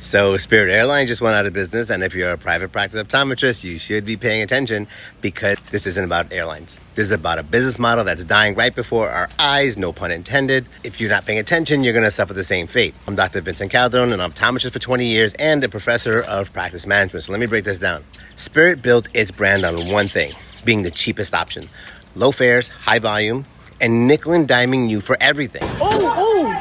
So Spirit Airlines just went out of business, and if you're a private practice optometrist, you should be paying attention because this isn't about airlines. This is about a business model that's dying right before our eyes, no pun intended. If you're not paying attention, you're going to suffer the same fate. I'm Dr. Vincent Calderon, an optometrist for 20 years and a professor of practice management. So let me break this down. Spirit built its brand on one thing, being the cheapest option. Low fares, high volume, and nickel and diming you for everything.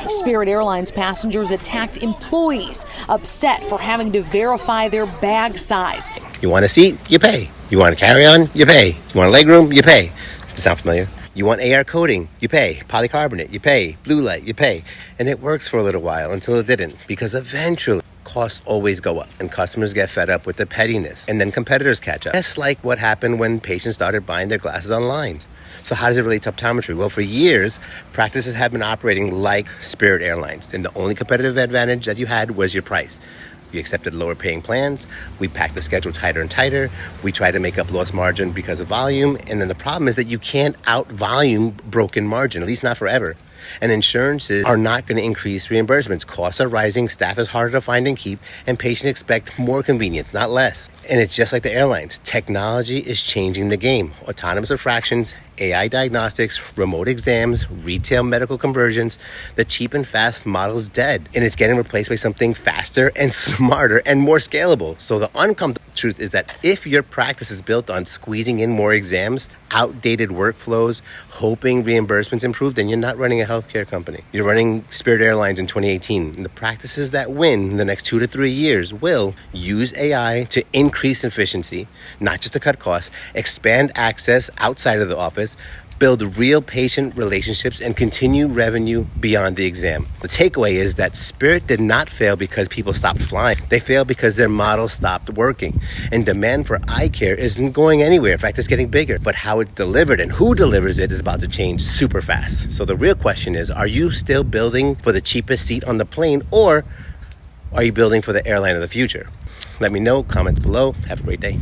Spirit Airlines passengers attacked employees, upset for having to verify their bag size. You want a seat? You pay. You want a carry-on? You pay. You want a legroom? You pay. Does that sound familiar? You want AR coating? You pay. Polycarbonate? You pay. Blue light? You pay. And it works for a little while until it didn't, because eventually costs always go up and customers get fed up with the pettiness, and then competitors catch up. Just like what happened when patients started buying their glasses online. So how does it relate to optometry? Well, for years, practices have been operating like Spirit Airlines, and the only competitive advantage that you had was your price. We accepted lower paying plans, we packed the schedule tighter and tighter, we tried to make up lost margin because of volume, and then the problem is that you can't out volume broken margin, at least not forever. And insurances are not going to increase reimbursements. Costs are rising, staff is harder to find and keep, and patients expect more convenience, not less. And it's just like the airlines. Technology is changing the game. Autonomous refractions, AI diagnostics, remote exams, retail medical conversions. The cheap and fast model is dead, and it's getting replaced by something faster and smarter and more scalable. So the uncomfortable truth is that if your practice is built on squeezing in more exams, outdated workflows, hoping reimbursements improve, then you're not running a healthcare company. You're running Spirit Airlines in 2018. And the practices that win in the next 2 to 3 years will use AI to increase efficiency, not just to cut costs, expand access outside of the office, build real patient relationships, and continue revenue beyond the exam. The takeaway is that Spirit did not fail because people stopped flying. They failed because their model stopped working. And demand for eye care isn't going anywhere. In fact, it's getting bigger. But how it's delivered and who delivers it is about to change super fast. So the real question is, are you still building for the cheapest seat on the plane, or are you building for the airline of the future? Let me know, comments below. Have a great day.